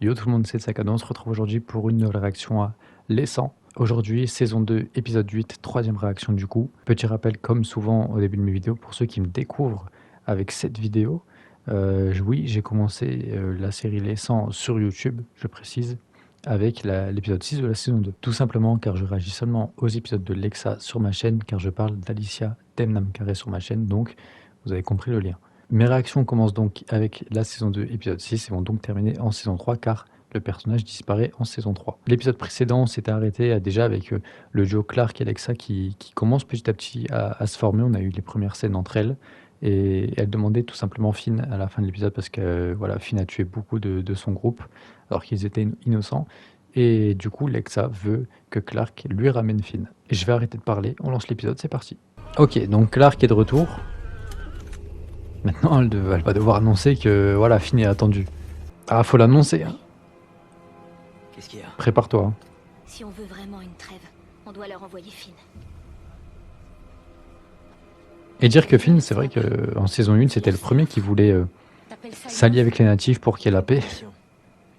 Yo tout le monde, c'est Sakado, on se retrouve aujourd'hui pour une nouvelle réaction à Les 100. Aujourd'hui, saison 2, épisode 8, troisième réaction du coup. Petit rappel comme souvent au début de mes vidéos, pour ceux qui me découvrent avec cette vidéo, oui j'ai commencé la série Les 100 sur YouTube, je précise, avec l'épisode 6 de la saison 2. Tout simplement car je réagis seulement aux épisodes de Lexa sur ma chaîne, car je parle d'Alicia Temnam Carré sur ma chaîne, donc vous avez compris le lien. Mes réactions commencent donc avec la saison 2, épisode 6, et vont donc terminer en saison 3, car le personnage disparaît en saison 3. L'épisode précédent s'était arrêté déjà avec le duo Clark et Alexa qui commence petit à petit à se former. On a eu les premières scènes entre elles, et elle demandait tout simplement Finn à la fin de l'épisode, parce que voilà, Finn a tué beaucoup de son groupe, alors qu'ils étaient innocents. Et du coup, Lexa veut que Clark lui ramène Finn. Et je vais arrêter de parler, on lance l'épisode, c'est parti. Ok, donc Clark est de retour. Maintenant, elle va devoir annoncer que voilà, Finn est attendu. Ah, faut l'annoncer. Hein. Qu'est-ce qu'il y a? Prépare-toi. Hein. Si on veut vraiment une trêve, on doit leur envoyer Finn. Et dire que Finn, c'est vrai qu'en saison 1, c'était le premier qui voulait s'allier avec les natifs pour qu'il y ait la paix.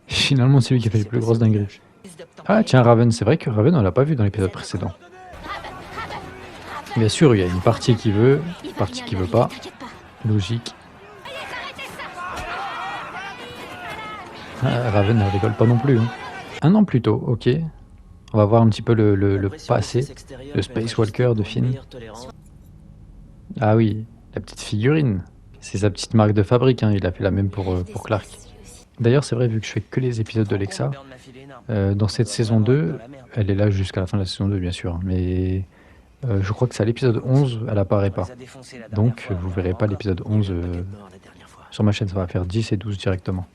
Finalement, c'est lui qui a fait les plus grosses dingueries. Ah, tiens, Raven, c'est vrai que Raven, on l'a pas vu dans l'épisode précédent. Bien sûr, il y a une partie qui veut, une partie qui veut pas. Logique. Ah, Raven ne rigole pas non plus. Hein. Un an plus tôt, ok. On va voir un petit peu le passé, le Space Walker de Finn. Ah oui, la petite figurine. C'est sa petite marque de fabrique, hein. Il a fait la même pour Clark. D'ailleurs, c'est vrai, vu que je fais que les épisodes de Lexa, dans cette saison 2, elle est là jusqu'à la fin de la saison 2, bien sûr. Mais je crois que c'est à l'épisode 11, elle apparaît pas. Donc, vous verrez pas l'épisode 11 sur ma chaîne, ça va faire 10 et 12 directement.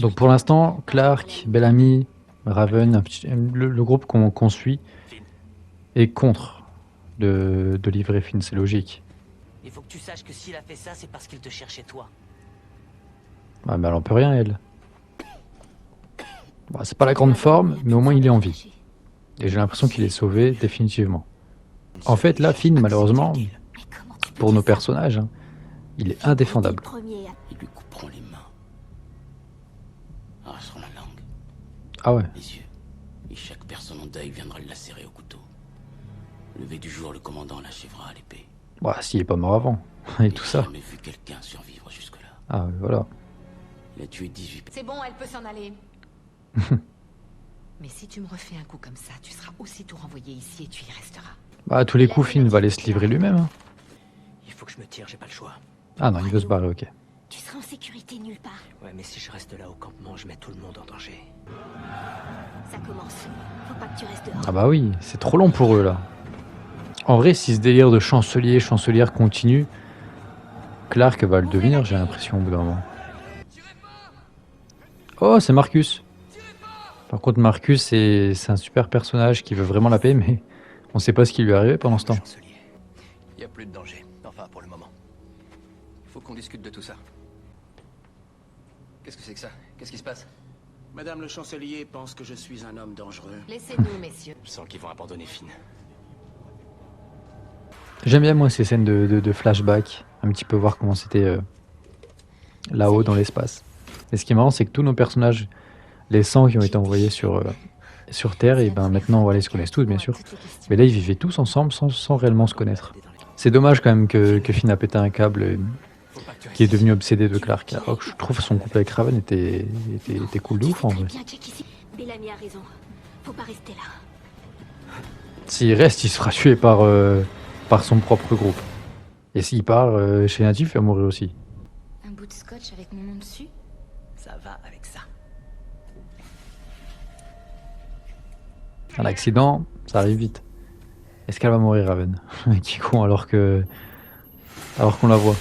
Donc pour l'instant, Clark, Bellamy, Raven, le groupe qu'on suit est contre de livrer Finn, c'est logique. Il faut que tu saches que s'il a fait ça, c'est parce qu'il te cherchait toi. Ah, mais elle en peut rien, elle. Bon, c'est pas la grande forme, mais au moins il est en vie. Et j'ai l'impression qu'il est sauvé définitivement. En fait, là, Finn, malheureusement, pour nos personnages, hein, il est indéfendable. Ils lui couperont les mains. Arracheront la langue. Ah ouais. Les yeux. Et chaque personne en deuil viendra le lacérer au couteau. Levé du jour, le commandant l'achèvera à l'épée. Bah, s'il est pas mort avant, et tout ça. J'ai jamais vu quelqu'un survivre jusque-là. Ah, voilà. Il a tué 18 C'est bon, elle peut s'en aller. Mais si tu me refais un coup comme ça, tu seras aussitôt renvoyé ici et tu y resteras. Bah, à tous les coups, Finn va aller se livrer lui-même. Hein. Il faut que je me tire, j'ai pas le choix. Ah non, il veut se barrer, ok. Tu seras en sécurité nulle part. Ouais, mais si je reste là au campement, je mets tout le monde en danger. Ça commence. Faut pas que tu restes dehors. Ah bah oui, c'est trop long pour eux là. En vrai, si ce délire de chancelière continue, Clark va le devenir, j'ai l'impression, au bout d'un moment. Oh, c'est Marcus. Par contre, Marcus, c'est un super personnage qui veut vraiment la paix, mais on sait pas ce qui lui est arrivé pendant ce temps. Il n'y a plus de danger, enfin pour le moment. Il faut qu'on discute de tout ça. Qu'est-ce que c'est que ça? Qu'est-ce qui se passe? Madame le chancelier pense que je suis un homme dangereux. Laissez-nous, messieurs. Je sens qu'ils vont abandonner Finn. J'aime bien moi ces scènes de flashback, un petit peu voir comment c'était là-haut dans l'espace. Et ce qui est marrant, c'est que tous nos personnages, les 100 qui ont été envoyés sur Terre, et ben maintenant voilà, ils se connaissent tous bien sûr. Mais là ils vivaient tous ensemble sans réellement se connaître. C'est dommage quand même que Finn a pété un câble, qui est devenu obsédé de Clark. Alors que je trouve son couple avec Raven était cool de ouf en vrai. Bellamy a raison. Faut pas rester là. S'il reste, il se fera tuer par son propre groupe. Et s'il part chez Natif, il va mourir aussi. Un bout de scotch avec mon nom dessus? Ça va avec ça. Un accident, ça arrive vite. Est-ce qu'elle va mourir, Raven? Qui con alors qu'on la voit.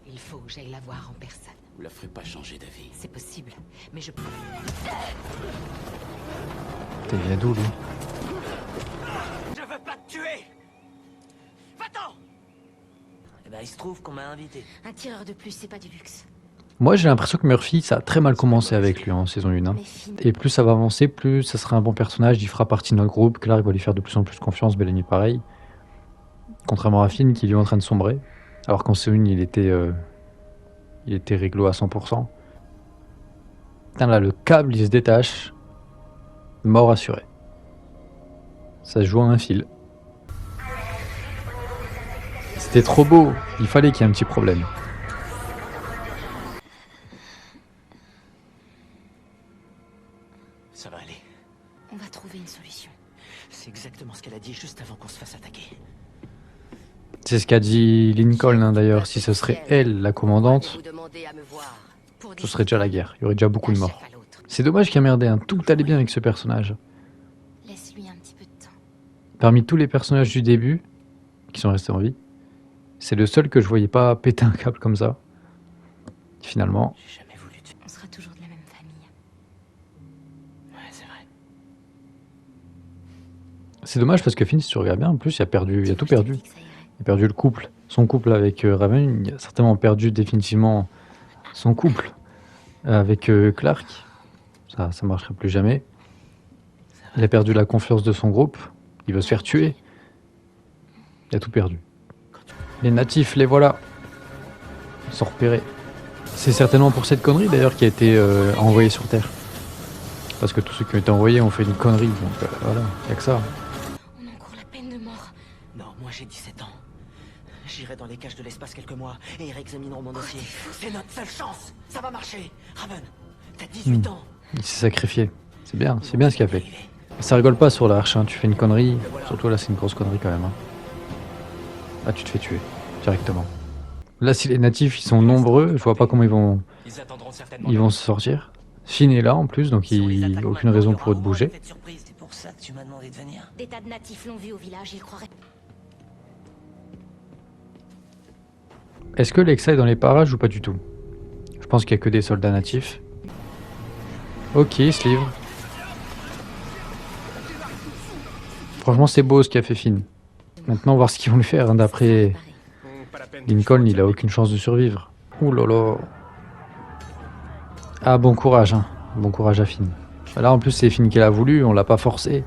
Il faut que j'aille la voir en personne. Vous la ferez pas changer d'avis. C'est possible, mais je... T'es bien d'où, lui? Je veux pas te tuer! Va-t'en! Eh ben, il se trouve qu'on m'a invité. Un tireur de plus, c'est pas du luxe. Moi, j'ai l'impression que Murphy, ça a très mal commencé avec lui en saison 1. Hein. Et plus ça va avancer, plus ça sera un bon personnage, il fera partie de notre groupe. Clark va lui faire de plus en plus confiance, Bellamy pareil. Contrairement à Finn qui lui est en train de sombrer. Alors qu'en Seung, il était réglo à 100%. Putain, là, le câble, il se détache. Mort assurée. Ça se joue à un fil. C'était trop beau. Il fallait qu'il y ait un petit problème. Ça va aller. On va trouver une solution. C'est exactement ce qu'elle a dit juste avant qu'on se fasse attaquer. C'est ce qu'a dit Lincoln, hein, d'ailleurs. Si ce serait elle, la commandante, ce serait déjà la guerre. Il y aurait déjà beaucoup de morts. C'est dommage qu'il a merdé, hein. Tout allait bien avec ce personnage. Laisse-lui un petit peu de temps. Parmi tous les personnages du début, qui sont restés en vie, c'est le seul que je voyais pas péter un câble comme ça. Finalement, J'ai jamais voulu tuer. On sera toujours de la même famille. Ouais, c'est vrai. c'est dommage parce que Finn, si tu regardes bien, en plus, il a tout perdu. Il a perdu le couple, son couple avec Raven. Il a certainement perdu définitivement son couple avec Clark. Ça marcherait plus jamais. Il a perdu la confiance de son groupe. Il veut se faire tuer. Il a tout perdu. Les natifs, les voilà. Ils sont repérés. C'est certainement pour cette connerie d'ailleurs qui a été envoyé sur Terre. Parce que tous ceux qui ont été envoyés ont fait une connerie. Donc voilà, il n'y a que ça. On encourt la peine de mort. Non, moi j'ai 17 ans. J'irai dans les cages de l'espace quelques mois et ils réexamineront mon dossier. C'est notre seule chance. Ça va marcher. Raven, t'as 18 ans. Il s'est sacrifié. C'est bien ce qu'il a fait. Ça rigole pas sur l'Arche, hein. Tu fais une connerie. Surtout là, c'est une grosse connerie quand même. Hein. Là, tu te fais tuer directement. Là, si les natifs ils sont nombreux, je vois pas comment ils vont se sortir. Finn est là en plus, donc il n'y a aucune raison pour eux de bouger. C'est pour ça que tu m'as demandé de venir. Des tas de natifs l'ont vu au village, ils croiraient. Est-ce que Lexa est dans les parages ou pas du tout? Je pense qu'il n'y a que des soldats natifs. Ok, il se livre. Franchement, c'est beau ce qu'a fait Finn. Maintenant, voir ce qu'ils vont lui faire. Hein. D'après Lincoln, il a aucune chance de survivre. Ouh là là. Ah, bon courage. Hein. Bon courage à Finn. Là, en plus, c'est Finn qui l'a voulu. On l'a pas forcé.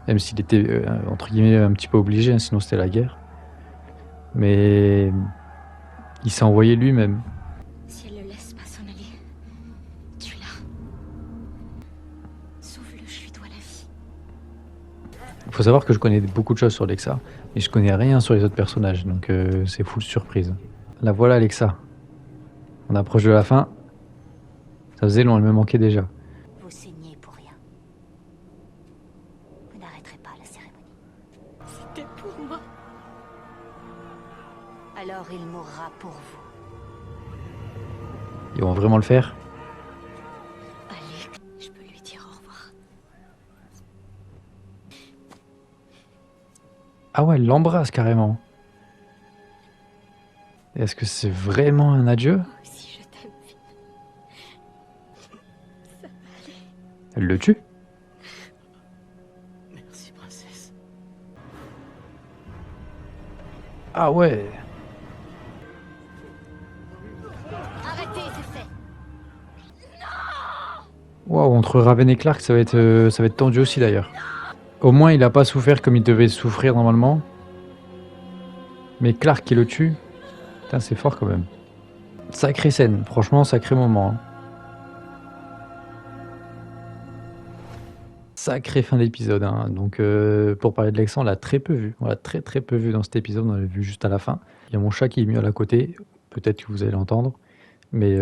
Même s'il était, entre guillemets, un petit peu obligé. Hein, sinon, c'était la guerre. Mais il s'est envoyé lui-même. Si elle le laisse pas s'en aller, tu l'as. Sauve-le, je lui dois la vie. Il faut savoir que je connais beaucoup de choses sur Lexa. Et je connais rien sur les autres personnages. Donc, c'est full surprise. La voilà, Lexa. On approche de la fin. Ça faisait long, elle me manquait déjà. Vous saignez pour rien. Vous n'arrêterez pas la cérémonie. C'était pour moi. Alors il mourra pour vous. Ils vont vraiment le faire? Allez, je peux lui dire au revoir. Ah ouais, elle l'embrasse carrément. Est-ce que c'est vraiment un adieu? Moi aussi, je t'aime, Finn. Ça va aller. Elle le tue? Merci, princesse. Ah ouais. Arrêtez, c'est fait. Waouh, entre Raven et Clark, ça va être tendu aussi d'ailleurs. Au moins, il a pas souffert comme il devait souffrir normalement. Mais Clark qui le tue, putain, c'est fort quand même. Sacrée scène, franchement, sacré moment. Hein. Sacrée fin d'épisode. Hein. Donc, pour parler de Lexa, on l'a très peu vu. On l'a très peu vu dans cet épisode. On l'a vu juste à la fin. Il y a mon chat qui est mieux à côté. Peut-être que vous allez l'entendre. Mais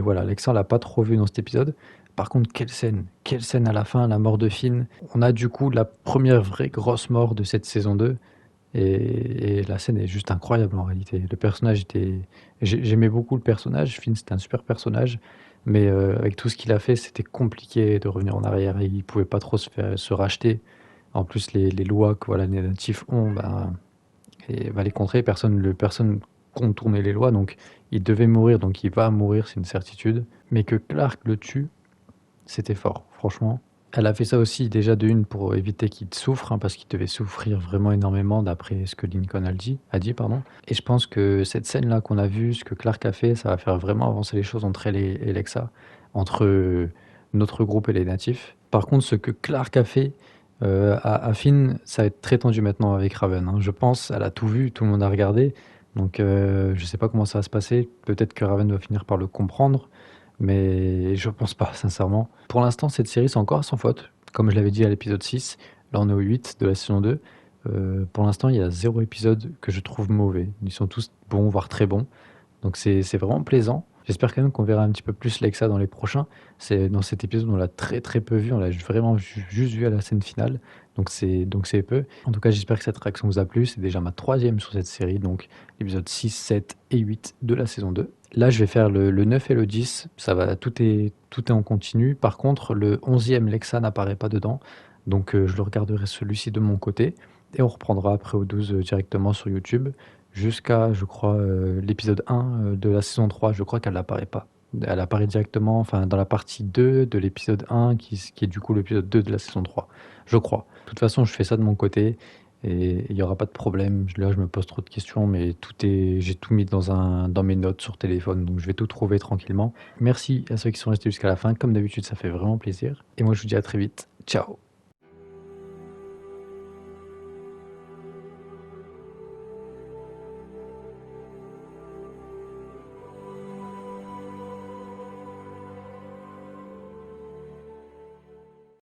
voilà, Lexa, on l'a pas trop vu dans cet épisode. Par contre, quelle scène à la fin, la mort de Finn. On a du coup la première vraie grosse mort de cette saison 2. Et la scène est juste incroyable en réalité. Le personnage était... J'aimais beaucoup le personnage. Finn, c'était un super personnage. Mais avec tout ce qu'il a fait, c'était compliqué de revenir en arrière. Et il pouvait pas trop se racheter. En plus, les lois que voilà, les natifs ont, les contrer. Personne contournait les lois. Donc, il devait mourir. Donc, il va mourir, c'est une certitude. Mais que Clark le tue, c'était fort, franchement. Elle a fait ça aussi déjà de une pour éviter qu'il souffre, hein, parce qu'il devait souffrir vraiment énormément d'après ce que Lincoln a dit. Et je pense que cette scène-là qu'on a vue, ce que Clark a fait, ça va faire vraiment avancer les choses entre elle et Lexa, entre notre groupe et les natifs. Par contre, ce que Clark a fait à Finn, ça va être très tendu maintenant avec Raven. Hein. Je pense, elle a tout vu, tout le monde a regardé. Donc je sais pas comment ça va se passer. Peut-être que Raven va finir par le comprendre, mais je pense pas, sincèrement. Pour l'instant, cette série, c'est encore sans faute. Comme je l'avais dit à l'épisode 6, là on est au 8 de la saison 2. Pour l'instant, il y a 0 épisode que je trouve mauvais. Ils sont tous bons, voire très bons. Donc c'est vraiment plaisant. J'espère quand même qu'on verra un petit peu plus Lexa dans les prochains. C'est dans cet épisode, on l'a très très peu vu. On l'a vraiment juste vu à la scène finale. Donc c'est peu. En tout cas, j'espère que cette réaction vous a plu. C'est déjà ma 3e sur cette série. Donc épisode 6, 7 et 8 de la saison 2. Là, je vais faire le 9 et le 10. Ça va, tout est en continu. Par contre, le 11e Lexa n'apparaît pas dedans. Donc je le regarderai celui-ci de mon côté. Et on reprendra après au 12 directement sur YouTube jusqu'à, je crois, l'épisode 1 de la saison 3. Je crois qu'elle n'apparaît pas. Elle apparaît directement, enfin, dans la partie 2 de l'épisode 1, qui est du coup l'épisode 2 de la saison 3. Je crois. De toute façon, je fais ça de mon côté et il n'y aura pas de problème. Là, je me pose trop de questions, mais j'ai tout mis dans mes notes sur téléphone, donc je vais tout trouver tranquillement. Merci à ceux qui sont restés jusqu'à la fin. Comme d'habitude, ça fait vraiment plaisir. Et moi, je vous dis à très vite. Ciao!